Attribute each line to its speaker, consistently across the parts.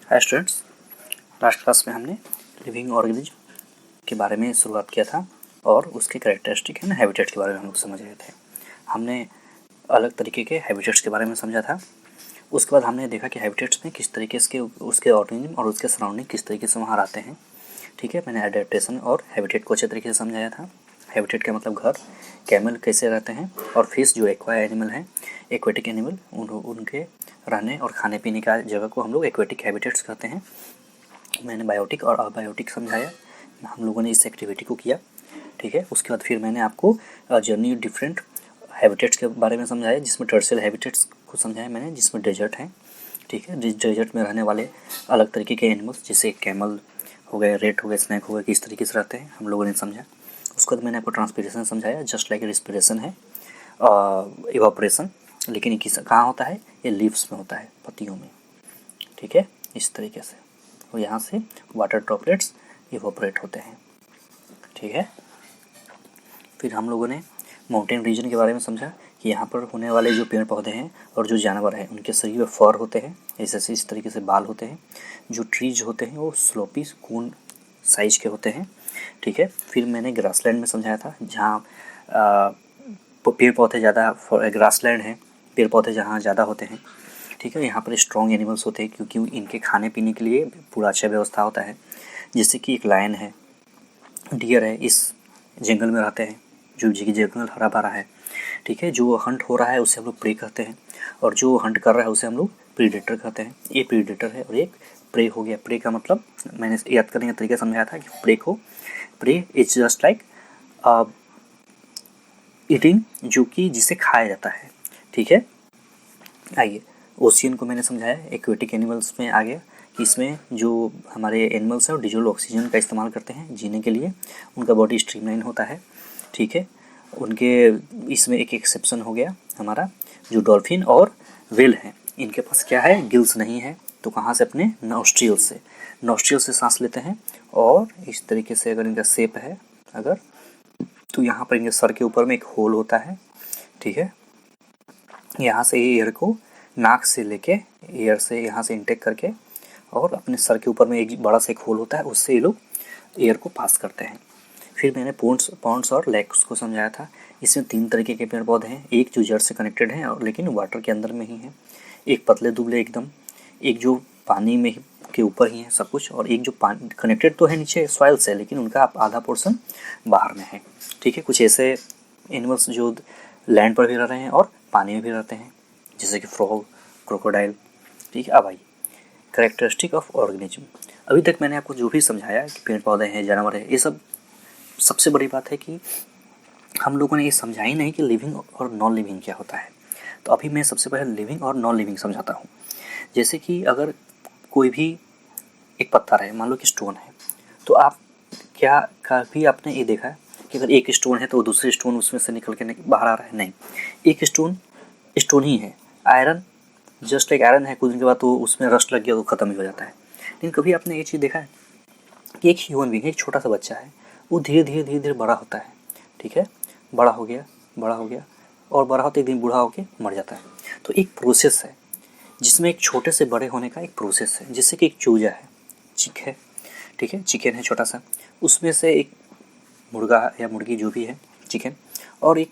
Speaker 1: Hi students, last class में हमने living organism के बारे में शुरुआत किया था और उसके कैरेक्टरिस्टिक है ना हैबिटेट्स के बारे में हम लोग समझ रहे थे। हमने अलग तरीके के हैबिटेट्स के बारे में समझा था। उसके बाद हमने देखा कि हैबिटेट्स में किस तरीके से उसके ऑर्गेनिज्म और उसके सराउंडिंग किस तरीके से वहाँ रहते हैं। ठीक है, मैंने एडेप्टेशन और हैबिटेट को अच्छे तरीके से समझाया था। हैबिटेट का मतलब घर, कैमल कैसे रहते हैं, और फिश जो एक्वाया एनिमल हैं, एक्वेटिक एनिमल, उनके रहने और खाने पीने का जगह को हम लोग एक्वेटिक हैबिटेट्स कहते हैं। मैंने बायोटिक और अबायोटिक समझाया, हम लोगों ने इस एक्टिविटी को किया। ठीक है, उसके बाद फिर मैंने आपको जर्नी डिफरेंट हैबिटेट्स के बारे में समझाया, जिसमें टर्सियल हैबिटेट्स को समझाया मैंने, जिसमें डेजर्ट हैं। ठीक है, जिस डेजर्ट में रहने वाले अलग तरीके के एनिमल्स जैसे कैमल हो गए, रेट हो गए, स्नैक हो गए, किस तरीके से रहते हैं हम लोगों ने समझा। उसके बाद मैंने आपको ट्रांसपिरेशन समझाया, जस्ट लाइक रिस्पिरेशन है इवापोरेशन, लेकिन ये कहाँ होता है, ये लीव्स में होता है, पत्तियों में। ठीक है, इस तरीके से, और यहाँ से वाटर ड्रॉपलेट्स इवापोरेट होते हैं। ठीक है, फिर हम लोगों ने माउंटेन रीजन के बारे में समझा कि यहाँ पर होने वाले जो पेड़ पौधे हैं और जो जानवर हैं उनके शरीर में फर होते हैं, ऐसे इस तरीके से बाल होते हैं। जो ट्रीज होते हैं वो स्लोपी कून साइज के होते हैं। ठीक है, फिर मैंने ग्रासलैंड में समझाया था, जहाँ पेड़ पौधे ज़्यादा, ग्रासलैंड है, पेड़ पौधे जहाँ ज़्यादा होते हैं। ठीक है, यहाँ पर स्ट्रॉन्ग एनिमल्स होते हैं क्योंकि इनके खाने पीने के लिए पूरा अच्छा व्यवस्था होता है। जैसे कि एक लायन है, डियर है, इस जंगल में रहते हैं, जो जी जंगल हरा भरा है। ठीक है, जो हंट हो रहा है उसे हम लोग प्रे कहते हैं, और जो हंट कर रहा है उसे हम लोग प्रीडेटर कहते हैं। ये प्रीडेटर है और एक प्रे हो गया। प्रे का मतलब मैंने याद करने का तरीका समझाया था कि pray is just like eating, जो कि जिसे खाया जाता है। ठीक है, आइए ओशियन को मैंने समझाया, एक्वेटिक एनिमल्स में आ गया कि इसमें जो हमारे एनिमल्स हैं वो डिजोल्व ऑक्सीजन का इस्तेमाल करते हैं जीने के लिए, उनका बॉडी स्ट्रीमलाइन होता है। ठीक है, उनके इसमें एक एक्सेप्शन हो गया हमारा, जो डॉल्फिन और व्हेल हैं, इनके पास क्या है, गिल्स नहीं है, तो कहाँ से, अपने नॉस्ट्रियल से सांस लेते हैं। और इस तरीके से अगर इनका शेप है अगर, तो यहाँ पर इनके सर के ऊपर में एक होल होता है। ठीक है, यहाँ से एयर को नाक से लेके, एयर से यहाँ से इनटेक करके, और अपने सर के ऊपर में एक बड़ा सा एक होल होता है, उससे ये लोग एयर को पास करते हैं। फिर मैंने पॉन्ड्स और लेक्स को समझाया था। इसमें 3 तरीके के पेड़ पौधे हैं, एक जो जड़ से कनेक्टेड है और लेकिन वाटर के अंदर में ही है, एक पतले दुबले एकदम, एक जो पानी में के ऊपर ही है सब कुछ, और एक जो पानी कनेक्टेड तो है नीचे सॉइल से, लेकिन उनका आधा पोर्शन बाहर में है। ठीक है, कुछ ऐसे एनिमल्स जो लैंड पर भी रह रहे हैं और पानी में भी रहते हैं, जैसे कि फ्रॉग, क्रोकोडाइल। ठीक है, अब आइए कैरेक्टरिस्टिक ऑफ ऑर्गेनिज्म। अभी तक मैंने आपको जो भी समझाया कि पेड़ पौधे हैं, जानवर है, ये सब, सबसे बड़ी बात है कि हम लोगों ने ये समझा ही नहीं कि लिविंग और नॉन लिविंग क्या होता है। तो अभी मैं सबसे पहले लिविंग और नॉन लिविंग समझाता हूँ। जैसे कि अगर कोई भी एक पत्थर है, मान लो कि स्टोन है, तो आप क्या कभी आपने ये देखा है कि अगर एक स्टोन है तो दूसरे स्टोन उसमें से निकल के बाहर आ रहा है? नहीं, एक स्टोन ही है। आयरन जस्ट लाइक आयरन है, कुछ दिन के बाद तो उसमें रस्ट लग गया तो ख़त्म ही हो जाता है। लेकिन कभी आपने ये चीज़ देखा है कि एक ह्यूमन बीइंग, एक छोटा सा बच्चा है, वो धीरे धीरे बड़ा होता है। ठीक है, बड़ा हो गया और बड़ा होते एक दिन बूढ़ा होकर मर जाता है। तो एक प्रोसेस है जिसमें एक छोटे से बड़े होने का एक प्रोसेस है। जैसे कि एक चूजा है, चिक है, ठीक है, चिकन है छोटा सा, उसमें से एक मुर्गा या मुर्गी जो भी है, चिकन, और एक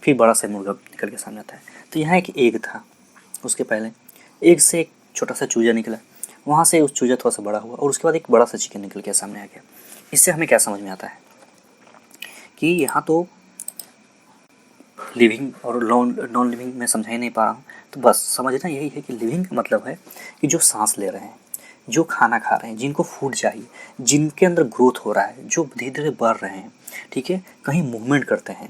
Speaker 1: फिर बड़ा सा मुर्गा निकल के सामने आता है। तो यहाँ एक एग था, उसके पहले एग से एक छोटा सा चूजा निकला, वहाँ से उस चूजा थोड़ा सा बड़ा हुआ, और उसके बाद एक बड़ा सा चिकन निकल के सामने आ गया। इससे हमें क्या समझ में आता है कि यहाँ तो लिविंग और नॉन लिविंग मैं समझा ही नहीं पा रहा हूँ। तो बस समझना यही है कि लिविंग का मतलब है कि जो सांस ले रहे हैं, जो खाना खा रहे हैं, जिनको फूड चाहिए, जिनके अंदर ग्रोथ हो रहा है, जो धीरे धीरे बढ़ रहे हैं, ठीक है, कहीं मूवमेंट करते हैं,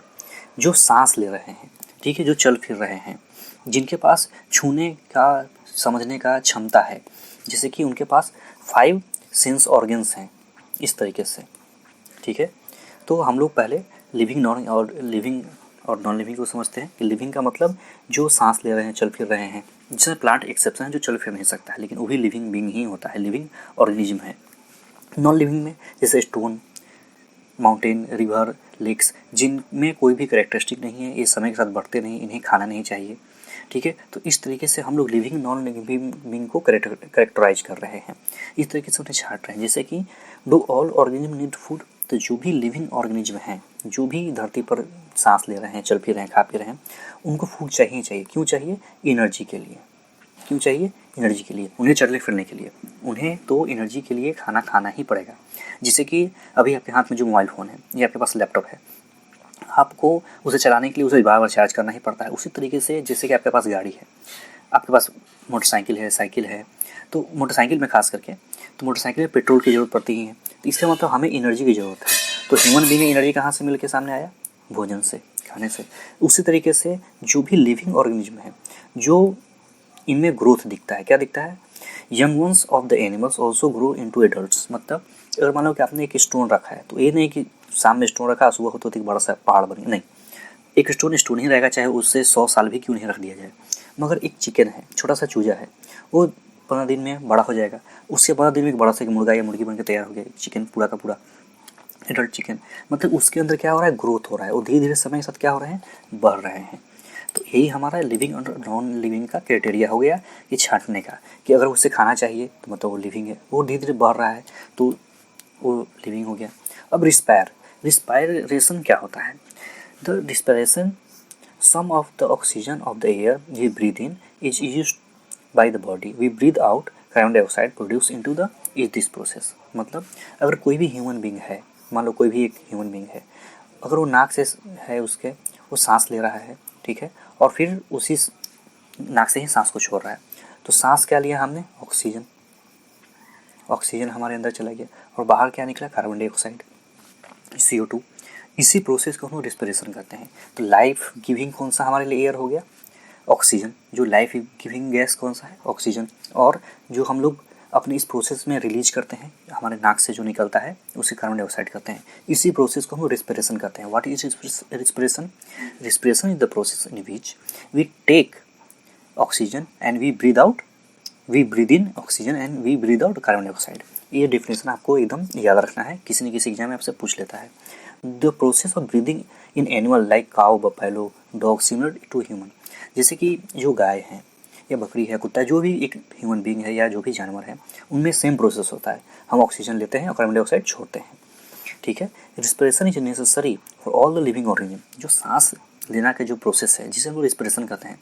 Speaker 1: जो सांस ले रहे हैं, ठीक है, जो चल फिर रहे हैं, जिनके पास छूने का, समझने का क्षमता है, जैसे कि उनके पास 5 सेंस ऑर्गन्स हैं, इस तरीके से। ठीक है, तो हम लोग पहले लिविंग और नॉन लिविंग को समझते हैं कि लिविंग का मतलब जो सांस ले रहे हैं, चल फिर रहे हैं, जिसमें प्लांट एक्सेप्शन है जो चल फिर नहीं सकता है, लेकिन वो भी लिविंग बीइंग ही होता है, लिविंग ऑर्गेनिज्म है। नॉन लिविंग में जैसे स्टोन, माउंटेन, रिवर, लेक्स, जिनमें कोई भी कैरेक्टरिस्टिक नहीं है, ये समय के साथ बढ़ते नहीं, इन्हें खाना नहीं चाहिए, ठीक है। तो इस तरीके से हम लोग लिविंग नॉन लिविंग बीइंग को करेक्टराइज कर रहे हैं, इस तरीके से उन्हें छांट रहे हैं। जैसे कि do all organism need food, तो जो भी लिविंग ऑर्गेनिज्म हैं, जो भी धरती पर सांस ले रहे हैं, चल फिर रहे हैं, खा पी रहे हैं, उनको फूड चाहिए चाहिए। क्यों चाहिए? एनर्जी के लिए। क्यों चाहिए? एनर्जी के लिए, उन्हें चलने फिरने के लिए, उन्हें तो एनर्जी के लिए खाना खाना ही पड़ेगा। जैसे कि अभी आपके हाथ में जो मोबाइल फ़ोन है या आपके पास लैपटॉप है, आपको उसे चलाने के लिए उसे बार बार चार्ज करना ही पड़ता है। उसी तरीके से जैसे कि आपके पास गाड़ी है, आपके पास मोटरसाइकिल है, साइकिल है, तो मोटरसाइकिल में खास करके, तो मोटरसाइकिल में पेट्रोल की ज़रूरत पड़ती ही है। तो इसका मतलब हमें एनर्जी की ज़रूरत है। तो ह्यूमन बीइंग एनर्जी कहाँ से मिल के सामने आया? भोजन से, खाने से। उसी तरीके से जो भी लिविंग ऑर्गेनिज्म है, जो इनमें ग्रोथ दिखता है, क्या दिखता है? Young ones of the animals also grow into adults. मतलब अगर मान लो कि आपने एक स्टोन रखा है, तो ये नहीं कि सामने स्टोन रखा, सुबह होते होते एक बड़ा सा पहाड़ बन गया, नहीं। एक स्टोन स्टोन ही रहेगा, चाहे उससे 100 साल भी क्यों नहीं रख दिया जाए। मगर एक चिकन है, छोटा सा चूजा है, वो 15 दिन में बड़ा हो जाएगा। उसके 15 दिन में एक बड़ा सा मुर्गा या मुर्गी बन के तैयार हो गया, चिकन पूरा का पूरा एडल्ट चिकन। मतलब उसके अंदर क्या हो रहा है? ग्रोथ हो रहा है, और धीरे धीरे समय के साथ क्या हो रहे हैं? बढ़ रहे हैं। तो यही हमारा लिविंग और नॉन लिविंग का क्राइटेरिया हो गया, ये छांटने का, कि अगर उसे खाना चाहिए तो मतलब वो लिविंग है, वो धीरे धीरे बढ़ रहा है तो वो लिविंग हो गया। अब रिस्पायरेशन क्या होता है? The respiration, some of the oxygen of the air we breathe in is used by the body, we breathe out carbon dioxide produce into the is this process. मतलब अगर कोई भी ह्यूमन बींग है, मान लो कोई भी एक ह्यूमन बींग है, अगर वो नाक से है उसके, वो सांस ले रहा है, ठीक है, और फिर उसी नाक से ही सांस को छोड़ रहा है, तो सांस क्या लिया हमने? ऑक्सीजन। ऑक्सीजन हमारे अंदर चला गया, और बाहर क्या निकला? Carbon dioxide, CO2। इसी प्रोसेस को हम रिस्पिरेशन करते हैं। तो लाइफ गिविंग कौन सा हमारे लिए एयर हो गया? ऑक्सीजन। जो लाइफ गिविंग गैस कौन सा है? ऑक्सीजन। और जो हम लोग अपने इस प्रोसेस में रिलीज करते हैं, हमारे नाक से जो निकलता है, उसे कार्बन डाइऑक्साइड कहते हैं। इसी प्रोसेस को हम रिस्पिरेशन कहते हैं। What is respiration? Respiration is the process in which we take oxygen and we breathe out, we breathe in oxygen and we breathe out carbon dioxide. ये डिफिनेशन आपको एकदम याद रखना है, किसी न किसी एग्जाम में आपसे पूछ लेता है। The process of breathing in animal like cow, buffalo, dog similar to human. जैसे कि जो गाय है या बकरी है, कुत्ता है, जो भी एक ह्यूमन बीइंग है या जो भी जानवर है, उनमें सेम प्रोसेस होता है। हम ऑक्सीजन लेते हैं और कार्बन डाइऑक्साइड छोड़ते हैं, ठीक है। Respiration is necessary for all the living organism. जो सांस लेना का जो प्रोसेस है, जिसे हम लोग रिस्पिरेशन कहते हैं,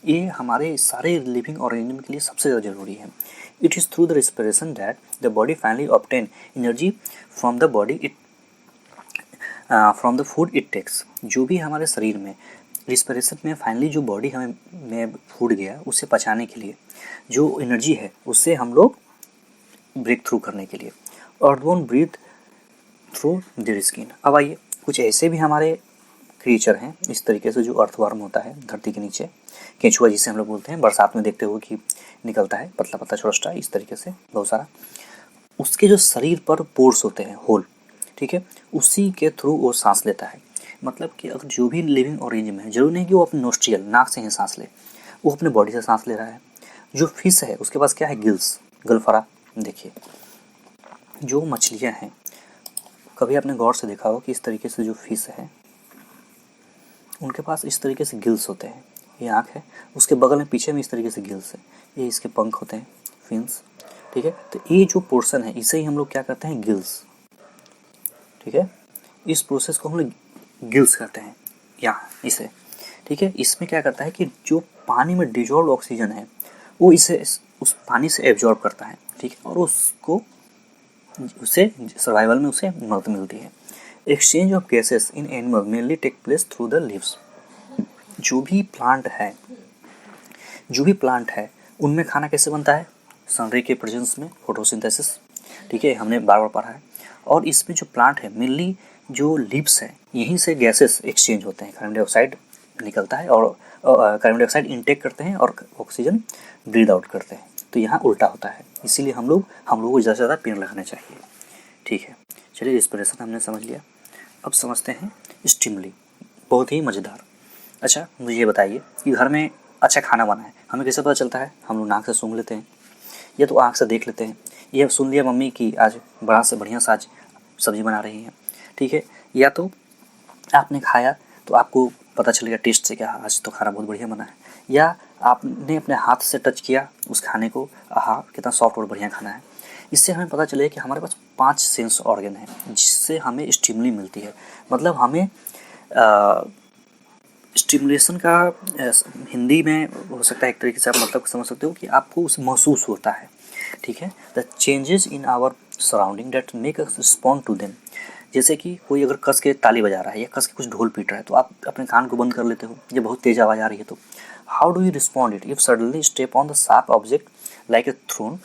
Speaker 1: ये हमारे सारे लिविंग ऑर्गेनिज्म के लिए सबसे ज़्यादा जरूरी है। It is through the respiration that the body finally obtain energy from the body it from the food it takes. जो भी हमारे शरीर में रिस्पिरेशन में फाइनली जो बॉडी हमें में फूड गया, उसे पचाने के लिए जो एनर्जी है, उससे हम लोग ब्रेक थ्रू करने के लिए, और don't breathe through their skin. अब आइए, कुछ ऐसे भी हमारे क्रिएचर हैं इस तरीके से, जो अर्थवर्म होता है धरती के नीचे, केंचुआ जिसे हम लोग बोलते हैं, बरसात में देखते हुए कि निकलता है पतला पतला छोटा, इस तरीके से बहुत सारा। उसके जो शरीर पर पोर्स होते हैं, होल, ठीक है, उसी के थ्रू वो सांस लेता है। मतलब कि अगर जो भी लिविंग ऑर्गेनिज्म है, जरूरी नहीं कि वो अपने नोस्ट्रियल नाक से ही सांस ले, वो अपने बॉडी से सांस ले रहा है। जो फिश है उसके पास क्या है? गिल्स, गलफरा। देखिए जो मछलियाँ हैं, कभी आपने गौर से देखा हो कि इस तरीके से जो फिश है, उनके पास इस तरीके से गिल्स होते हैं। ये आँख है, उसके बगल में पीछे में इस तरीके से गिल्स है, ये इसके पंख होते हैं, फिन्स, ठीक है। तो ये जो पोर्शन है, इसे ही हम लोग क्या करते हैं? गिल्स, ठीक है। इस प्रोसेस को हम लोग गिल्स करते हैं यहाँ, इसे, ठीक है। इसमें क्या करता है कि जो पानी में डिजॉल्व ऑक्सीजन है, वो इसे उस पानी से एब्जॉर्ब करता है, ठीक है, और उसको उसे सर्वाइवल में उसे मदद मिलती है। Exchange of gases in animal mainly take place through the leaves. जो भी प्लांट है उनमें खाना कैसे बनता है? सनरे के प्रेजेंस में, फोटोसिंथेसिस, ठीक है, हमने बार बार पढ़ा है। और इसमें जो प्लांट है, मेनली जो लीव्स है, यहीं से गैसेस एक्सचेंज होते हैं, कार्बन डाइऑक्साइड निकलता है और कार्बन डाइऑक्साइड इनटेक करते हैं और ऑक्सीजन ब्रीद आउट करते हैं। तो यहाँ उल्टा होता है, इसीलिए हम लोगों को ज़्यादा से ज़्यादा पेड़ लगाने चाहिए, ठीक है। चलिए, रिस्पिरेशन हमने समझ लिया। अब समझते हैं स्टिमुली, बहुत ही मज़ेदार। अच्छा, मुझे ये बताइए कि घर में अच्छा खाना बना है, हमें कैसे पता चलता है? हम लोग नाक से सूंघ लेते हैं, या तो आँख से देख लेते हैं, ये सुन लिया मम्मी कि आज बड़ा से बढ़िया सा आज सब्ज़ी बना रही हैं, ठीक है, या तो आपने खाया तो आपको पता चलेगा टेस्ट से, क्या आज तो खाना बहुत बढ़िया बना है। या आपने अपने हाथ से टच किया उस खाने को, आहा कितना सॉफ्ट और बढ़िया खाना है। इससे हमें पता चले कि हमारे पास 5 सेंस ऑर्गन हैं जिससे हमें स्टिमुली मिलती है। मतलब हमें स्टिमुलेशन का हिंदी में हो सकता है एक तरीके से आप मतलब समझ सकते हो कि आपको उस महसूस होता है, ठीक है। The changes in our surrounding that make us respond to them. जैसे कि कोई अगर कस के ताली बजा रहा है या कस के कुछ ढोल पीट रहा है तो आप अपने कान को बंद कर लेते हो, ये बहुत तेज आवाज़ आ रही है तो how do you respond it if suddenly step on the sharp object like a thorn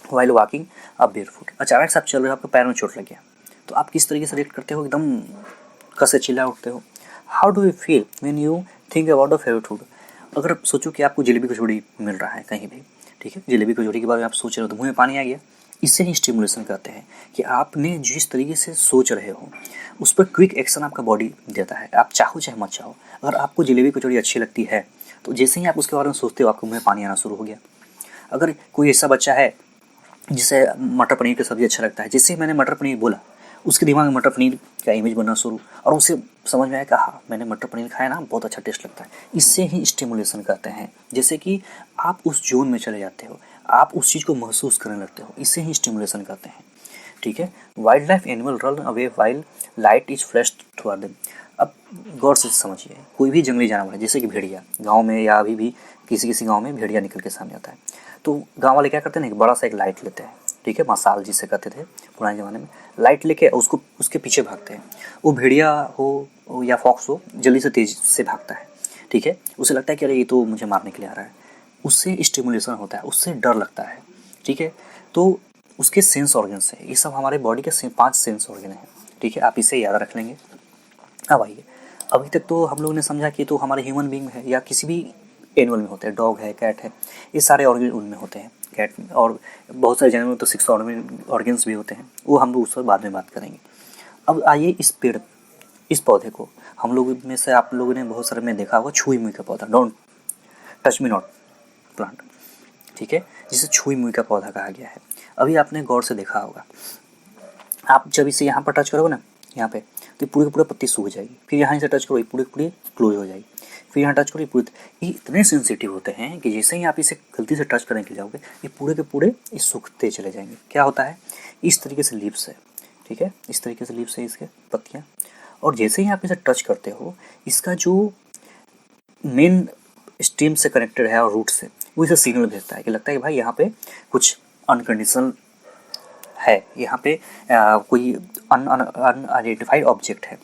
Speaker 1: while walking a barefoot. अचानक से आप चल रहे हो, आपके पैर में चोट लग गया तो आप किस तरीके से रिएक्ट करते हो, एकदम कसे चिल्ला उठते हो। How do you feel when you think about the favourite food. अगर सोचो कि आपको जलेबी कचौड़ी मिल रहा है कहीं भी, ठीक है, जलेबी कचौड़ी के बारे में आप सोच रहे हो तो मुँह में पानी आ गया। इससे ही स्टिमुलेशन कहते हैं कि आपने जिस तरीके से सोच रहे हो उस पर क्विक एक्शन आपका बॉडी देता है, आप चाहो चाहे मत चाहो। अगर आपको जलेबी कचौड़ी अच्छी लगती है तो जैसे ही आप उसके बारे में सोचते हो आपके मुँह में पानी आना शुरू हो गया। अगर कोई ऐसा बच्चा है जिसे मटर पनीर की सब्ज़ी अच्छा लगता है, जैसे ही मैंने मटर पनीर बोला उसके दिमाग में मटर पनीर का इमेज बनना शुरू, और उसे समझ में आया कि हाँ मैंने मटर पनीर खाया ना, बहुत अच्छा टेस्ट लगता है। इससे ही स्टिमुलेशन करते हैं, जैसे कि आप उस जोन में चले जाते हो, आप उस चीज़ को महसूस करने लगते हो, इससे ही स्टिमुलेशन करते हैं, ठीक है। Wild life animal run away while light is flash through them. अब गौर से समझिए, कोई भी जंगली जानवर है जैसे कि भेड़िया, गांव में या अभी भी किसी किसी गांव में भेड़िया निकल के सामने आता है तो गांव वाले क्या करते हैं ना, एक बड़ा सा एक लाइट लेते हैं, ठीक है, मसाल जिसे कहते थे पुराने ज़माने में, लाइट लेके उसको उसके पीछे भागते हैं। वो भेड़िया हो या फॉक्स हो जल्दी से तेज़ से भागता है, ठीक है। उसे लगता है कि अरे ये तो मुझे मारने के लिए आ रहा है, उससे स्टिमुलेशन होता है, उससे डर लगता है, ठीक है। तो उसके सेंस ऑर्गन्स है, ये सब हमारे बॉडी के 5 सेंस ऑर्गन हैं, ठीक है, आप इसे याद रख लेंगे। अब आइए, अभी तक तो हम लोगों ने समझा कि तो हमारे ह्यूमन बींग है या किसी भी एनिमल में होते हैं, डॉग है, कैट है, ये सारे ऑर्गन उनमें होते हैं कैट में, और बहुत सारे जानवर में तो 6 ऑर्गन्स भी होते हैं, वो हम लोग उस पर बाद में बात करेंगे। अब आइए इस पेड़, इस पौधे को, हम लोग में से आप लोगों ने बहुत सारे में देखा होगा छुई मुई का पौधा, don't touch me not plant, ठीक है, जिसे छुई मुई का पौधा कहा गया है। अभी आपने गौर से देखा होगा, आप जब इसे यहाँ पर टच करोगे ना, यहाँ पे, तो पूरी की पूरी पत्ती सूख जाएगी, फिर यहाँ से टच करो ये पूरी पूरी क्लोज हो जाएगी, फिर यहाँ टच करो ये पूरी, ये इतने सेंसिटिव होते हैं कि जैसे ही आप इसे गलती से टच करने के लिए जाओगे ये पूरे के पूरे ये सूखते चले जाएंगे। क्या होता है, इस तरीके से लीव्स है, ठीक है, इस तरीके से लीव्स है इसके पत्तियाँ, और जैसे ही आप इसे टच करते हो इसका जो मेन स्टेम से कनेक्टेड है और रूट से, वो इसे सिग्नल भेजता है कि लगता है कि भाई यहाँ पे कुछ अनकंडीशनल है, यहाँ पे कोई अनआइडेंटिफाइड ऑब्जेक्ट है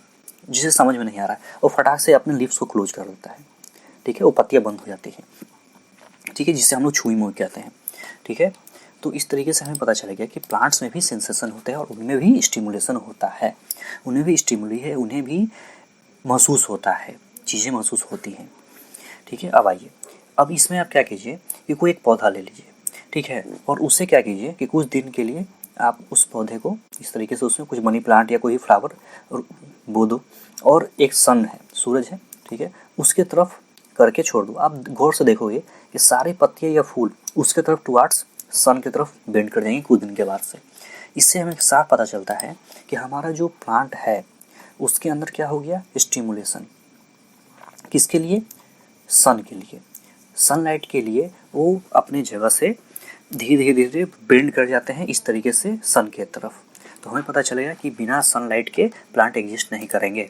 Speaker 1: जिसे समझ में नहीं आ रहा है, और फटाक से अपने लिप्स को क्लोज कर देता है, ठीक है, वो पत्तियाँ बंद हो जाती हैं, ठीक है, जिसे हम लोग छुई मुई कहते हैं, ठीक है। तो इस तरीके से हमें पता चला गया कि प्लांट्स में भी सेंसेशन होते हैं और उनमें भी स्टिमुलेशन होता है, उन्हें भी स्टिमुली है, उन्हें भी महसूस होता है, चीज़ें महसूस होती हैं, ठीक है। अब आइए, अब इसमें आप क्या कीजिए कि कोई एक पौधा ले लीजिए, ठीक है, और उससे क्या कीजिए कि कुछ दिन के लिए आप उस पौधे को इस तरीके से उसमें कुछ मनी प्लांट या कोई फ्लावर बो दो, और एक सन है, सूरज है, ठीक है, उसके तरफ करके छोड़ दो। आप गौर से देखोगे कि सारी पत्तियाँ या फूल उसके तरफ टुवार्ड्स सन की तरफ बेंड कर जाएंगे कुछ दिन के बाद से। इससे हमें साफ पता चलता है कि हमारा जो प्लांट है उसके अंदर क्या हो गया, स्टिमुलेशन, किसके लिए, सन के लिए, सनलाइट के लिए वो अपनी जगह से धीरे धीरे धीरे बेंड कर जाते हैं इस तरीके से सन के तरफ। तो हमें पता चलेगा कि बिना सनलाइट के प्लांट एग्जिस्ट नहीं करेंगे।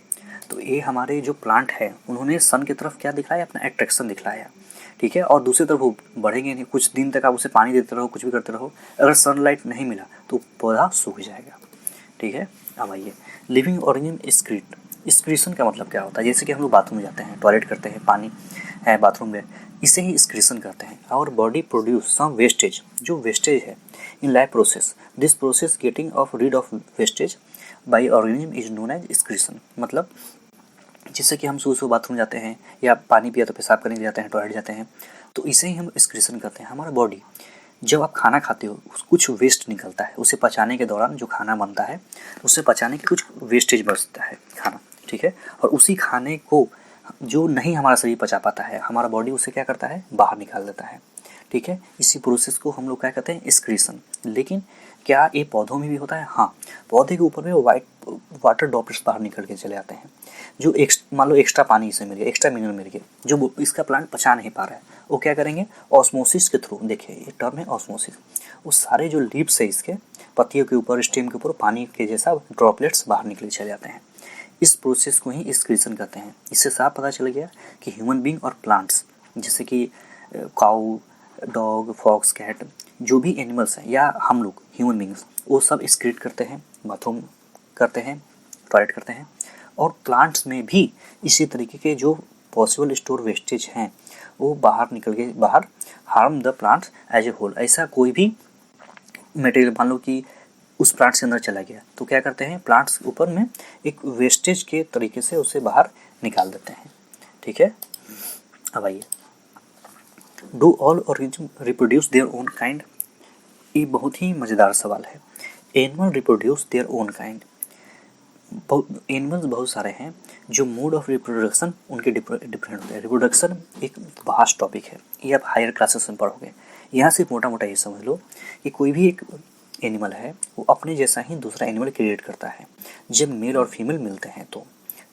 Speaker 1: तो ये हमारे जो प्लांट है उन्होंने सन की तरफ क्या दिखाया, अपना एट्रैक्शन दिखलाया, ठीक है, और दूसरी तरफ वो बढ़ेंगे नहीं, कुछ दिन तक आप उसे पानी देते रहो, कुछ भी करते रहो, अगर सनलाइट नहीं मिला तो पौधा सूख जाएगा, ठीक है। अब आइए, लिविंग ऑर्गेनिज्म एक्सक्रीशन का मतलब क्या होता है, जैसे कि हम लोग बाथरूम में जाते हैं, टॉयलेट करते हैं, पानी है बाथरूम में, इसे ही एक्सक्रीशन करते हैं। Our body produce some wastage, जो वेस्टेज है in life process, this process getting of rid of wastage by organism is known as excretion. मतलब जैसे कि हम सुबह बाथरूम जाते हैं या पानी पिया तो पेशाब करने जाते हैं, टॉयलेट जाते हैं, तो इसे ही हम एक्सक्रीशन करते हैं। हमारा बॉडी, जब आप खाना खाते हो कुछ वेस्ट निकलता है, उसे पचाने के दौरान जो खाना बनता है उसे पचाने के कुछ वेस्टेज बचता है खाना, ठीक है, और उसी खाने को जो नहीं हमारा शरीर पचा पाता है, हमारा बॉडी उसे क्या करता है, बाहर निकाल देता है, ठीक है। इसी प्रोसेस को हम लोग क्या कहते हैं, एक्सक्रीशन। लेकिन क्या ये पौधों में भी होता है? हाँ, पौधे के ऊपर में वाटर ड्रॉपलेट्स बाहर निकल के चले आते हैं, जो मान लो एक्स्ट्रा पानी इसे मिल गया, एक्स्ट्रा मिनरल मिल गया, जो इसका प्लांट पचा नहीं पा रहा है, वो क्या करेंगे, ऑस्मोसिस के थ्रू, देखिए ये टर्म है ऑस्मोसिस, वो सारे जो लीव्स है इसके पत्तियों के ऊपर, स्टेम के ऊपर पानी के जैसा ड्रॉपलेट्स बाहर निकले चले जाते हैं। इस प्रोसेस को ही एक्सक्रीशन कहते हैं। इससे साफ पता चल गया कि ह्यूमन बीइंग और प्लांट्स, जैसे कि काऊ, डॉग, फॉक्स, कैट, जो भी एनिमल्स हैं या हम लोग ह्यूमन बींग्स, वो सब एक्सक्रीट करते हैं, बाथरूम करते हैं, टॉयलेट करते हैं। और प्लांट्स में भी इसी तरीके के जो पॉसिबल स्टोर वेस्टेज हैं वो बाहर निकल के बाहर harm the plants as a whole. ऐसा कोई भी मटेरियल मान लो कि उस प्लांट्स के अंदर चला गया तो क्या करते हैं, प्लांट्स ऊपर में एक वेस्टेज के तरीके से उसे बाहर निकाल देते हैं। ठीक है, अब आइए, do all organism reproduce there own kind? ये बहुत ही मज़ेदार सवाल है। Animal reproduce there own kind, animals बहुत सारे हैं जो मोड ऑफ रिप्रोडक्शन उनके डिफरेंट होते हैं। रिप्रोडक्शन एक वास्ट टॉपिक है, ये आप हायर क्लासेस में पढ़ोगे। यहाँ से मोटा मोटा ये समझ लो कि कोई भी एक एनिमल है वो अपने जैसा ही दूसरा एनिमल क्रिएट करता है जब मेल और फीमेल मिलते हैं तो,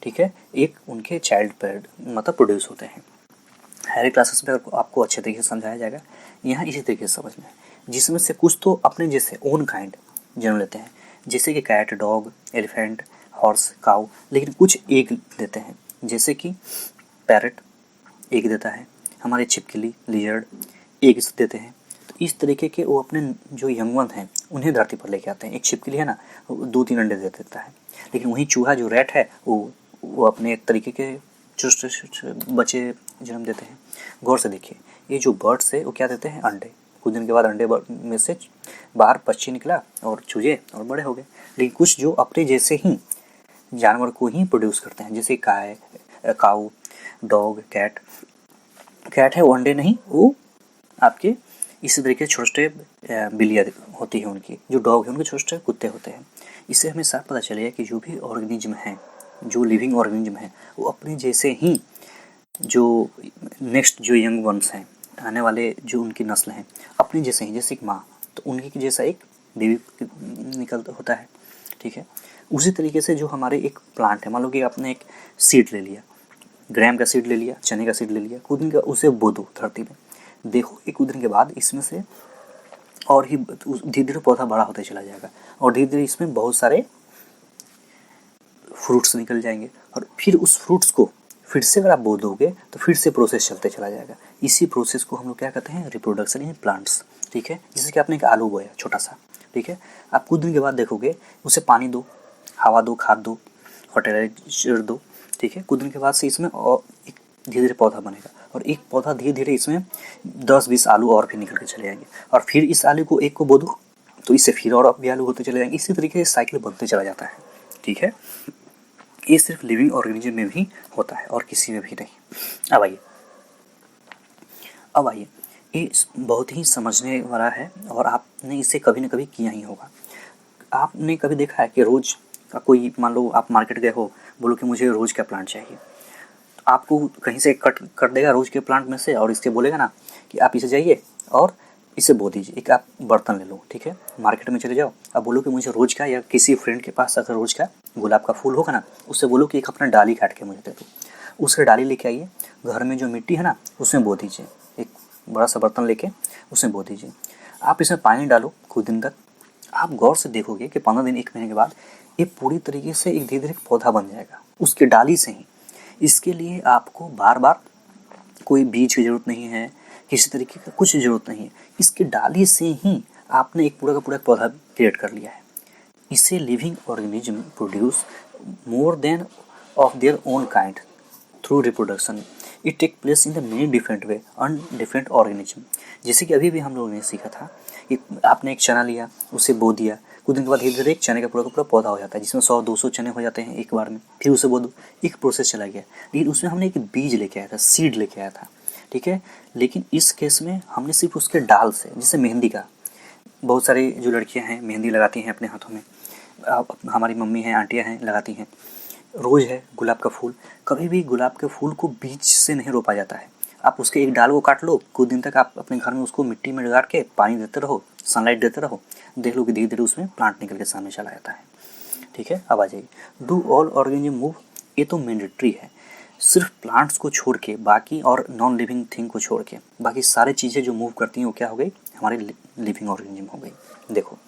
Speaker 1: ठीक है, एक उनके चाइल्ड पैड मतलब प्रोड्यूस होते हैं। हायर क्लासेस में आपको अच्छे तरीके से समझाया जाएगा, यहाँ इसी तरीके से समझना है, जिसमें से कुछ तो अपने जैसे ओन काइंड जन्म लेते हैं, जैसे कि कैट, डॉग, एलिफेंट, हॉर्स, काऊ, लेकिन कुछ एग देते हैं, जैसे कि पैरट एग देता है, हमारे छिपकली, लिजर्ड एग्स देते हैं। तो इस तरीके के वो अपने जो यंग वन हैं उन्हें धरती पर लेके आते हैं। एक छिपकली है ना, 2-3 अंडे दे देता है, लेकिन वहीं चूहा जो रैट है वो अपने एक तरीके के छोटे बच्चे जन्म देते हैं। गौर से देखिए, ये जो बर्ड्स है वो क्या देते हैं, अंडे। कुछ दिन के बाद अंडे में से बाहर पक्षी निकला और चूजे और बड़े हो गए। लेकिन कुछ जो अपने जैसे ही जानवर को ही प्रोड्यूस करते हैं, जैसे काऊ, डॉग, कैट है वो अंडे नहीं, वो आपके इसी तरीके से छोटे बिल्लियाँ होती है उनकी, जो डॉग है उनके छोटे कुत्ते होते हैं। इससे हमें साफ पता चलेगा कि जो भी ऑर्गेनिज्म हैं, जो लिविंग ऑर्गेनिज्म हैं, वो अपने जैसे ही जो नेक्स्ट जो यंग वंस हैं, आने वाले जो उनकी नस्ल हैं, अपने जैसे ही, जैसे एक माँ तो उनकी जैसा एक बेबी निकलता होता है। ठीक है, उसी तरीके से जो हमारे एक प्लांट है, मान लो कि आपने एक सीड ले लिया, ग्राम का सीड ले लिया, चने का सीड ले लिया, कुछ दिन का उसे बो दो धरती में, देखो एक कुछ दिन के बाद इसमें से और ही धीरे धीरे पौधा बड़ा होता चला जाएगा और धीरे धीरे इसमें बहुत सारे फ्रूट्स निकल जाएंगे और फिर उस फ्रूट्स को फिर से अगर आप बो दोगे तो फिर से प्रोसेस चलते चला जाएगा। इसी प्रोसेस को हम लोग क्या कहते हैं, रिप्रोडक्शन इन प्लांट्स। ठीक है, जैसे कि आपने एक आलू बोया छोटा सा, ठीक है, आप कुछ दिन के बाद देखोगे उसे पानी दो, हवा दो, खाद दो, फर्टिलाइजर दो, ठीक है, कुछ दिन के बाद से इसमें और एक धीरे धीरे पौधा बनेगा और एक पौधा धीरे धीरे इसमें 10-20 आलू और भी निकल के चले जाएंगे और फिर इस आलू को एक को बो दो तो इससे फिर और भी आलू होते चले जाएंगे। इसी तरीके से साइकिल बनते चला जाता है। ठीक है, ये सिर्फ लिविंग ऑर्गेनिज्म में भी होता है और किसी में भी नहीं। अब आइए, ये बहुत ही समझने वाला है और आपने इसे कभी न कभी किया ही होगा। आपने कभी देखा है कि रोज़ का कोई, मान लो आप मार्केट गए हो, बोलो कि मुझे रोज़ का प्लांट चाहिए, तो आपको कहीं से कट कर देगा रोज़ के प्लांट में से और इसके बोलेगा ना कि आप इसे जाइए और इसे बो दीजिए। एक आप बर्तन ले लो, ठीक है, मार्केट में चले जाओ, अब बोलो कि मुझे रोज़ का, या किसी फ्रेंड के पास अगर रोज़ का गुलाब का फूल होगा ना, उससे बोलो कि एक अपना डाली काट के मुझे दे दो। उससे डाली लेके आइए, घर में जो मिट्टी है ना उसमें बो दीजिए, एक बड़ा सा बर्तन लेके उसमें बो दीजिए। आप इसमें पानी डालो कुछ दिन तक, आप गौर से देखोगे कि 15 दिन 1 महीने के बाद ये पूरी तरीके से एक धीरे धीरे पौधा बन जाएगा उसके डाली से ही। इसके लिए आपको बार बार कोई बीज की ज़रूरत नहीं है, किसी तरीके का कुछ ज़रूरत नहीं है, इसके डाली से ही आपने एक पूरा का पूरा पौधा क्रिएट कर लिया है। इसे living organism produce more than of their own kind through reproduction. It take place in the many different way on different organism. जैसे कि अभी भी हम लोगों ने सीखा था कि आपने एक चना लिया, उसे बो दिया, कुछ दिन के बाद धीरे धीरे एक चने का पूरा पौधा हो जाता है जिसमें 100-200 चने हो जाते हैं एक बार में, फिर उसे बो दो, एक प्रोसेस चला गया। लेकिन उसमें हमने एक बीज लेके आया था, सीड लेके आया था, ठीक है। लेकिन इस केस में हमने सिर्फ उसके डाल से, जैसे मेहंदी का, बहुत सारी जो लड़कियां हैं मेहंदी लगाती हैं अपने हाथों में, हमारी मम्मी हैं, आंटियां हैं, लगाती हैं। रोज़ है, गुलाब का फूल, कभी भी गुलाब के फूल को बीज से नहीं रोपा जाता है। आप उसके एक डाल को काट लो, कुछ दिन तक आप अपने घर में उसको मिट्टी में गाड़ के पानी देते रहो, सनलाइट देते रहो, देख लो कि धीरे धीरे उसमें प्लांट निकल के सामने चला जाता है। ठीक है। अब आ जाइए, डू ऑल ऑर्गेनिज्म मूव, ये तो मैंडेटरी है। सिर्फ प्लांट्स को छोड़ के बाकी और नॉन लिविंग थिंग को छोड़ के बाकी सारी चीज़ें जो मूव करती हैं वो क्या हो गई, हमारे लिविंग ऑर्गेनिज्म हो गई। देखो,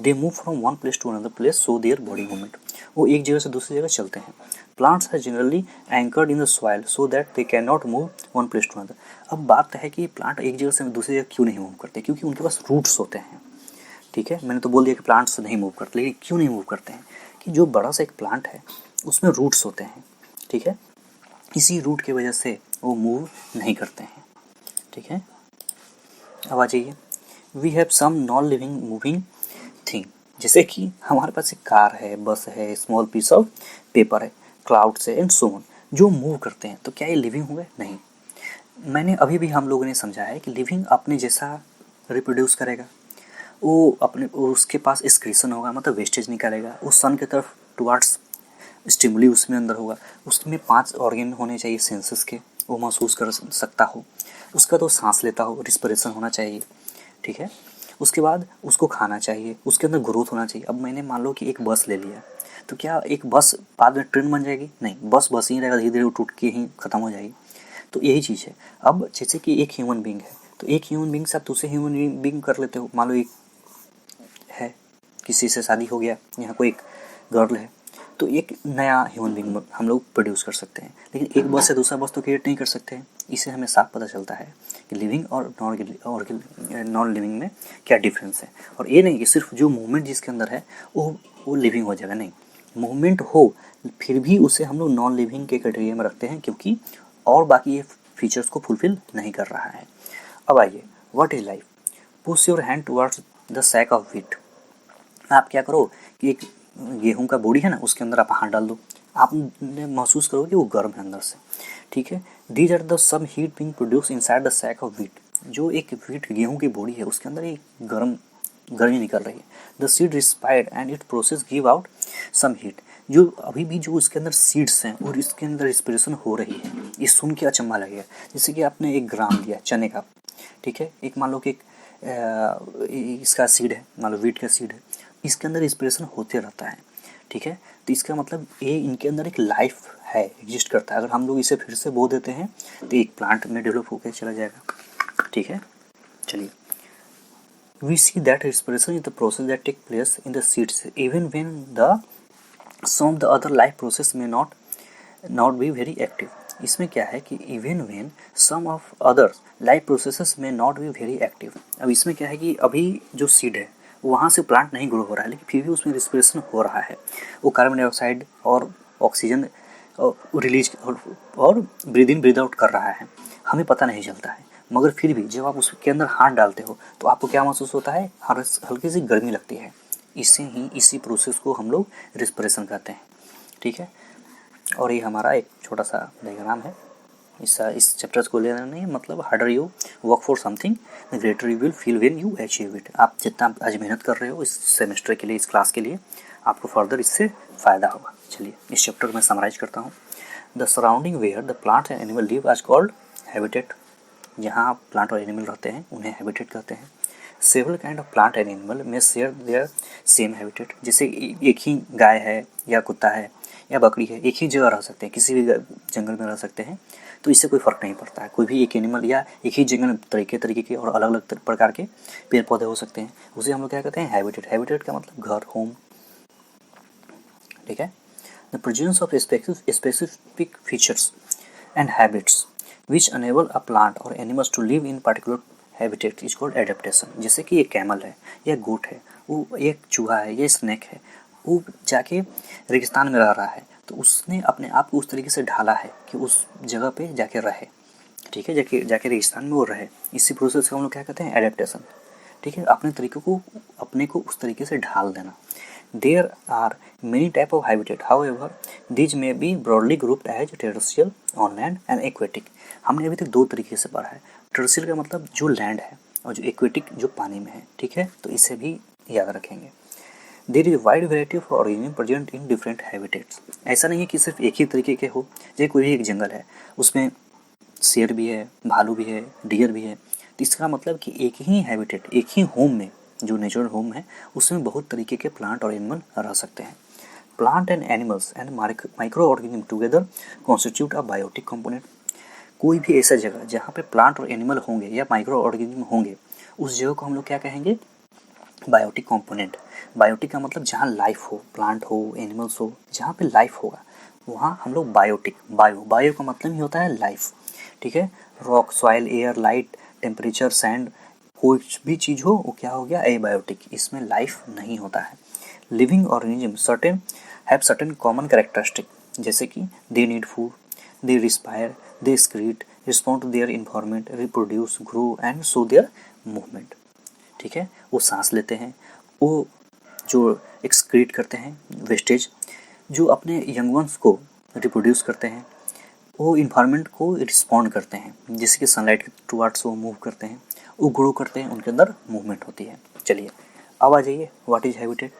Speaker 1: they move from one place to another place so their body movement, वो एक जगह से दूसरी जगह चलते हैं। Plants are generally anchored in the soil so that they can not move one place to another. अब बात है कि प्लांट एक जगह से दूसरी जगह क्यों नहीं मूव करते, क्योंकि उनके पास रूट्स होते हैं। ठीक है, मैंने तो बोल दिया कि प्लांट्स नहीं मूव करते, लेकिन क्यों नहीं मूव करते हैं, कि जो बड़ा सा एक प्लांट है उसमें रूट्स होते हैं। ठीक है, इसी रूट की वजह से वो मूव नहीं करते हैं। ठीक है, अब आ जाइए, we have some non living moving thing, जैसे कि हमारे पास एक कार है, बस है, स्मॉल पीस ऑफ पेपर है, क्लाउड्स है एंड सो ऑन, जो मूव करते हैं। तो क्या ये लिविंग हो गए? नहीं। मैंने अभी भी हम लोगों ने समझा है कि लिविंग अपने जैसा रिप्रोड्यूस करेगा, वो अपने उसके पास एक्सक्रीशन होगा, मतलब वेस्टेज निकालेगा, वो सन की तरफ टुवार्ड्स स्टिमुली उसमें अंदर होगा, उसमें 5 ऑर्गेन होने चाहिए सेंसेस के, वो महसूस कर सकता हो, उसका तो सांस लेता हो, रिस्पिरेशन होना चाहिए। ठीक है, उसके बाद उसको खाना चाहिए, उसके अंदर ग्रोथ होना चाहिए। अब मैंने मान लो कि एक बस ले लिया, तो क्या एक बस बाद में ट्रेन बन जाएगी? नहीं, बस बस ही रहेगा, धीरे धीरे टूट के ही ख़त्म हो जाएगी। तो यही चीज़ है। अब जैसे कि एक ह्यूमन बींग है, तो एक ह्यूमन बींग से आप दूसरे ह्यूमन बींग कर लेते हो। मान लो एक है, किसी से शादी हो गया, यहाँ कोई एक गर्ल है, तो एक नया ह्यूमन बींग हम लोग प्रोड्यूस कर सकते हैं, लेकिन एक बस से दूसरा बस तो क्रिएट नहीं कर सकते हैं। इससे हमें साफ पता चलता है कि लिविंग और नॉन लिविंग में क्या डिफरेंस है। और ये नहीं कि सिर्फ जो मूवमेंट जिसके अंदर है वो लिविंग हो जाएगा, नहीं, मूवमेंट हो फिर भी उसे हम लोग नॉन लिविंग के कैटेगरी में रखते हैं, क्योंकि और बाकी ये फीचर्स को फुलफिल नहीं कर रहा है। अब आइए, what is life, push your hand towards the sack of wheat. आप क्या करो कि एक गेहूं का बोरी है ना, उसके अंदर आप हाथ डाल दो, आपने महसूस करोगे कि वो गर्म है अंदर से। ठीक है, these are the some heat being produce inside the sack of wheat, जो एक व्हीट गेहूं की बोरी है उसके अंदर एक गर्मी निकल रही है। The seed respired and it process give out some heat, जो अभी भी जो उसके अंदर सीड्स हैं और इसके अंदर रिस्पिरेशन हो रही है, ये सुन के अचंभा लगेगा। जैसे कि आपने एक ग्राम लिया चने का, ठीक है, एक मान लो कि इसका सीड है, मान लो वीट का सीड है, इसके अंदर रिस्पिरेशन होते रहता है। ठीक है, तो इसका मतलब ये इनके अंदर एक लाइफ है, एग्जिस्ट करता है। अगर हम लोग इसे फिर से बो देते हैं तो एक प्लांट में डेवलप होकर चला जाएगा। ठीक है, चलिए, we see that respiration is the process that take place in the seeds even when the some of the other life process may not be very active। इसमें क्या है कि even when some of other life processes may not be very active। अब इसमें क्या है कि अभी जो सीड है वहाँ से प्लांट नहीं ग्रो हो रहा है, लेकिन फिर भी उसमें रिस्पिरेशन हो रहा है, वो कार्बन डाइऑक्साइड और ऑक्सीजन रिलीज और ब्रीद इन ब्रीद आउट कर रहा है, हमें पता नहीं चलता है। मगर फिर भी जब आप उसके अंदर हाथ डालते हो तो आपको क्या महसूस होता है, हल्की सी गर्मी लगती है। इसी प्रोसेस को हम लोग रिस्पिरेशन कहते हैं। ठीक है, और ये हमारा एक छोटा सा डायग्राम है। इस चैप्टर्स को लेना नहीं, मतलब harder you work for something the greater you will feel when you achieve it. आप जितना आज मेहनत कर रहे हो इस सेमेस्टर के लिए, इस क्लास के लिए, आपको फर्दर इससे फ़ायदा होगा। चलिए, इस चैप्टर को मैं समराइज करता हूँ। The surrounding where the plant and animal live are called habitat, जहाँ प्लांट और एनिमल रहते हैं उन्हें हैबिटेट कहते हैं। Several kind of plant and animal may share their same habitat, जैसे एक ही गाय है या कुत्ता है या बकरी है, एक ही जगह रह सकते हैं, किसी भी जंगल में रह सकते हैं, तो इससे कोई फ़र्क नहीं पड़ता है। कोई भी एक एनिमल या एक ही जंगल में तरीके के और अलग अलग प्रकार के पेड़ पौधे हो सकते हैं, उसे हम लोग क्या कहते हैं, हैबिटेट। हैबिटेट का मतलब घर, होम। ठीक है, the presence of specific features and habits which enable a plant or animals to live in particular habitat is called adaptation। जैसे कि एक कैमल है या गोट है, वो एक चूहा है या स्नेक है, वो जाके रेगिस्तान में रह रहा है, तो उसने अपने आप को उस तरीके से ढाला है कि उस जगह पे जाके रहे। ठीक है, जाके रेगिस्तान में वो रहे। इसी प्रोसेस को हम लोग क्या कहते हैं, एडेप्टेशन। ठीक है, अपने को उस तरीके से ढाल देना। There are many type of habitat, however, these may be broadly grouped as terrestrial, on land and aquatic। हमने अभी तक दो तरीके से पढ़ा है। टेरेस्ट्रियल का मतलब जो लैंड है और जो एक्वेटिक जो पानी में है। ठीक है, तो इसे भी याद रखेंगे। There is a wide variety of organisms present in different habitats। ऐसा नहीं है कि सिर्फ एक ही तरीके के हो। जैसे कोई भी एक जंगल है, उसमें शेर भी है, भालू भी है, डियर भी है, तो इसका मतलब कि एक ही हैबिटेट, एक ही होम में, जो नेचुरल होम है, उसमें बहुत तरीके के प्लांट और एनिमल रह सकते हैं। Plant and animals and microorganism together constitute a biotic component. कोई भी ऐसा जगह जहाँ पे प्लांट और एनिमल होंगे या माइक्रो ऑर्गेनिज्म होंगे, उस जगह को हम लोग क्या कहेंगे? Biotic component. बायोटिक का मतलब जहाँ लाइफ हो, प्लांट हो, एनिमल्स हो, जहाँ पे लाइफ होगा वहाँ हम लोग बायोटिक, बायो का मतलब ही होता है लाइफ, ठीक है। Rock, soil, air, light, temperature, sand, कोई भी चीज़ हो वो क्या हो गया? एबायोटिक, इसमें लाइफ नहीं होता है। Living organism certain common characteristic, जैसे कि they need food, they respire, they excrete, respond to their environment, reproduce, grow and show their movement, ठीक है। वो सांस लेते हैं, वो जो एक्सक्रीट करते हैं वेस्टेज, जो अपने यंग वंस को रिप्रोड्यूस करते हैं, वो इन्वायरमेंट को रिस्पॉन्ड करते हैं, जैसे कि सनलाइट के टुवार्ड्स वो मूव करते हैं, वो ग्रो करते हैं, उनके अंदर मूवमेंट होती है। चलिए अब आ जाइए, व्हाट इज हैबिटेट।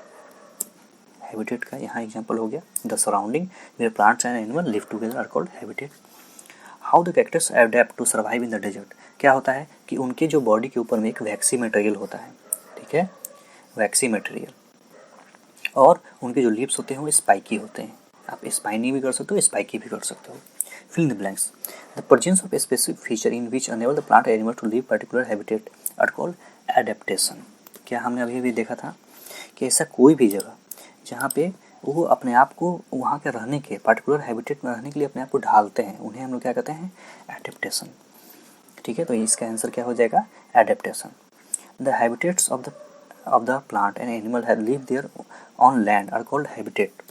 Speaker 1: हैबिटेट का यहाँ एग्जांपल हो गया, the surrounding where plants and animal live together are called habitat. How the cactus adapt to survive in the desert. क्या होता है कि उनके जो बॉडी के ऊपर में एक वैक्सी मटेरियल होता है, ठीक है, वैक्सी मटेरियल, और उनके जो लिप्स होते हैं वो स्पाइकी होते हैं। आप स्पाइनी भी कर सकते हो, स्पाइकी भी कर सकते हो। Fill in the blanks. The presence of specific feature in which enable the plant animal to live particular habitat are called adaptation. क्या हमने अभी भी देखा था कि ऐसा कोई भी जगह जहाँ पे वो अपने आप को वहाँ के रहने के पर्टिकुलर हैबिटेट में रहने के लिए अपने आप को ढालते हैं, उन्हें हम लोग क्या कहते हैं? एडेप्टेशन, ठीक है। तो इसका आंसर क्या हो जाएगा? Adaptation. The habitats of the plant and animal have lived there on land are called habitat।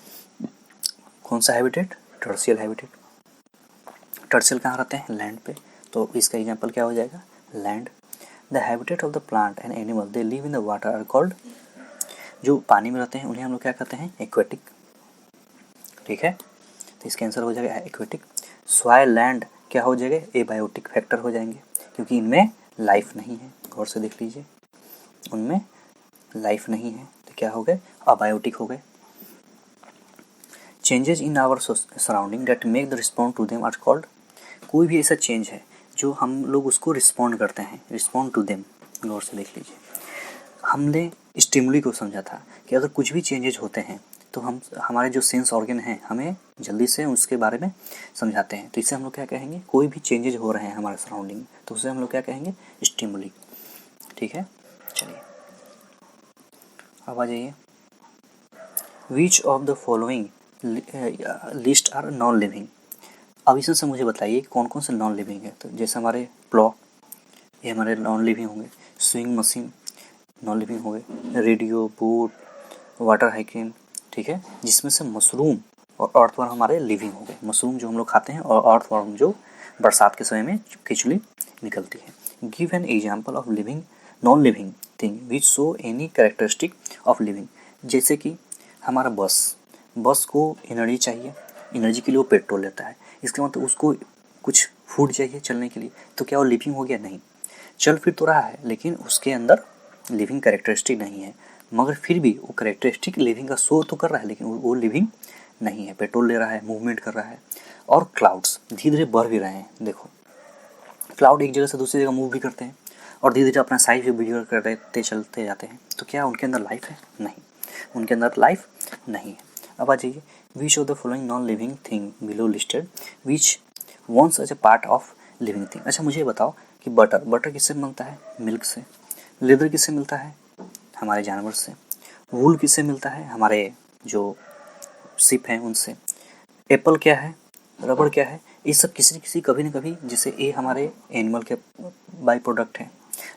Speaker 1: कौन सा हैबिटेट? टर्शियल हैबिटेट। टर्शियल कहाँ रहते हैं? लैंड पे, तो इसका एग्जांपल क्या हो जाएगा? Land. The habitat of the plant and animal they live in the water are called, जो पानी में रहते हैं उन्हें हम लोग क्या कहते हैं? एक्वेटिक, ठीक है। तो इसका आंसर हो जाएगा एक्वेटिक। सॉइल, लैंड क्या हो जाएगा? एबायोटिक फैक्टर हो जाएंगे, क्योंकि इनमें लाइफ नहीं है। गौर से देख लीजिए, उनमें लाइफ नहीं है, तो क्या हो गए? अबायोटिक हो गए। Changes in our surrounding that make the respond to them are called. कोई भी ऐसा चेंज है जो हम लोग उसको रिस्पॉन्ड करते हैं, रिस्पॉन्ड टू देम। गौर से देख लीजिए, हमने स्टिमुली को समझा था कि अगर कुछ भी चेंजेज होते हैं तो हम, हमारे जो सेंस ऑर्गन हैं हमें जल्दी से उसके बारे में समझाते हैं। तो इससे हम लोग क्या कहेंगे? कोई भी चेंजेज हो रहे हैं हमारे सराउंडिंग, तो उससे हम लोग क्या कहेंगे? स्टिमुली, ठीक है। चलिए अब आ जाइए, which of the following list are non living. अब इसमें से मुझे बताइए कौन कौन से नॉन लिविंग है। तो जैसे हमारे प्लॉ, ये हमारे नॉन लिविंग होंगे। स्विंग मशीन नॉन लिविंग हो गए। रेडियो, बोट, वाटर हाइकिन, ठीक है। जिसमें से मशरूम और अर्थवर्म हमारे लिविंग हो गए। मशरूम जो हम लोग खाते हैं, और अर्थवर्म जो बरसात के समय में खिचड़ी निकलती है। Give an example of living non living thing which show any characteristic of living. जैसे कि हमारा बस को एनर्जी चाहिए, एनर्जी के लिए वो पेट्रोल लेता है, इसका मतलब उसको कुछ फूड चाहिए चलने के लिए, तो क्या वो लिविंग हो गया? नहीं, चल फिर तो रहा है लेकिन उसके अंदर लिविंग कैरेक्टरिस्टिक नहीं है, मगर फिर भी वो कैरेक्टरिस्टिक लिविंग का शो तो कर रहा है, लेकिन वो लिविंग नहीं है। पेट्रोल ले रहा है, मूवमेंट कर रहा है। और क्लाउड्स धीरे धीरे बढ़ भी रहे हैं। देखो, क्लाउड एक जगह से दूसरी जगह मूव भी करते हैं और धीरे धीरे अपना साइज भी बिगड़ करते चलते जाते हैं। तो क्या उनके अंदर लाइफ है? नहीं, उनके अंदर लाइफ नहीं है। अब आ जाइए, which of the following non living thing below listed which wants as a part of living thing. अच्छा मुझे बताओ कि बटर किससे मिलता है? मिल्क से। लेदर किससे मिलता है? हमारे जानवर से। वूल किससे मिलता है? हमारे जो सिप हैं उनसे। एप्पल क्या है? रबड़ क्या है? ये सब किसी किसी कभी न कभी, जैसे ये हमारे एनिमल के बाई प्रोडक्ट हैं,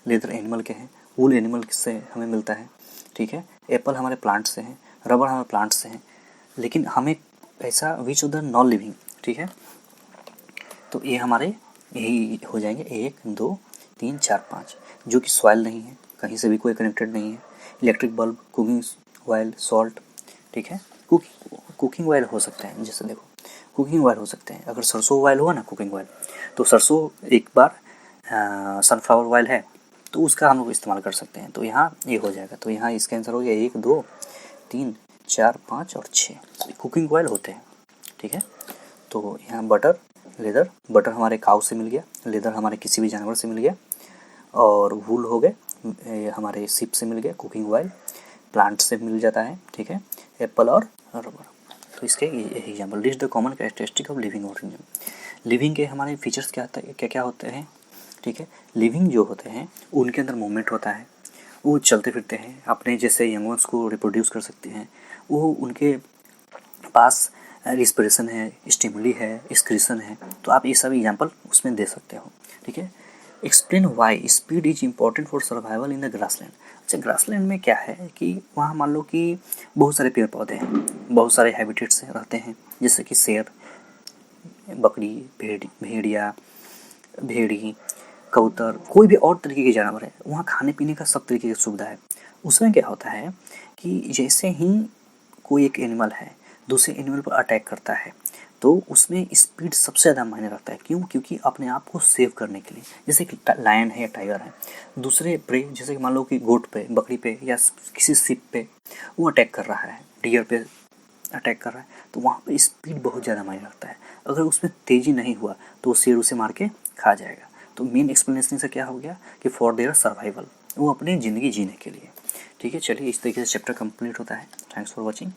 Speaker 1: लेदर एनिमल के हैं, वूल एनिमल से हमें मिलता है, ठीक है। एप्पल हमारे प्लांट से हैं, रबड़ हमारे प्लांट से हैं, लेकिन हमें ऐसा विच ऑफ द नॉन लिविंग, ठीक है। तो ये हमारे यही हो जाएंगे 1 2 3 4 5, जो कि सॉइल नहीं है, कहीं से भी कोई कनेक्टेड नहीं है। Electric bulb, cooking oil, salt, ठीक है। कुकिंग ऑयल हो सकते हैं, जैसे देखो कुकिंग ऑयल हो सकते हैं। अगर सरसों ऑयल हुआ ना कुकिंग ऑयल, तो सरसों एक बार सनफ्लावर ऑयल है तो उसका हम लोग इस्तेमाल कर सकते हैं। तो यहाँ ये हो जाएगा। तो यहाँ इसका आंसर हो गया 1 2 3 4 5 और 6 कुकिंग ऑयल होते हैं, ठीक है। तो यहाँ बटर, लेदर, बटर हमारे काऊ से मिल गया, लेदर हमारे किसी भी जानवर से मिल गया, और वूल हो गए हमारे सिप से मिल गया, कुकिंग ऑयल प्लांट से मिल जाता है, ठीक है। एप्पल और रबर। तो इसके example, list the common characteristic of living organism. Living के हमारे फीचर्स क्या क्या होते हैं, ठीक है। लिविंग जो होते हैं उनके अंदर मूवमेंट होता है, वो चलते फिरते हैं, अपने जैसे यंग वंस को रिप्रोड्यूस कर सकते हैं, वो उनके पास रिस्पिरेशन है, स्टिमुली है, एक्सक्रीशन है। तो आप ये सब एग्जाम्पल उसमें दे सकते हो, ठीक है। Explain why speed is important for survival in the grassland. अच्छा, ग्रासलैंड में क्या है कि वहाँ मान लो कि बहुत सारे पेड़ पौधे हैं, बहुत सारे हैबिटेट्स रहते हैं, जैसे कि शेर, बकरी, भेड़िया, भेड़ी, कबूतर, कोई भी और तरीके के जानवर है। वहाँ खाने पीने का सब तरीके की सुविधा है। उसमें क्या होता है कि जैसे ही कोई एक एनिमल है दूसरे एनिमल पर अटैक करता है तो उसमें स्पीड सबसे ज़्यादा मायने रखता है। क्यों? क्योंकि अपने आप को सेव करने के लिए। जैसे कि लायन है या टाइगर है, दूसरे प्रे जैसे कि मान लो कि गोट पे, बकरी पे या किसी शिप पे वो अटैक कर रहा है, डियर पे अटैक कर रहा है, तो वहाँ पे स्पीड बहुत ज़्यादा मायने रखता है। अगर उसमें तेज़ी नहीं हुआ तो वो शेर उसे मार के खा जाएगा। तो मेन एक्सप्लेनेशन से क्या हो गया कि फॉर देयर सर्वाइवल, वो अपनी ज़िंदगी जीने के लिए, ठीक है। चलिए, इस तरीके से चैप्टर कंप्लीट होता है। Thanks for watching.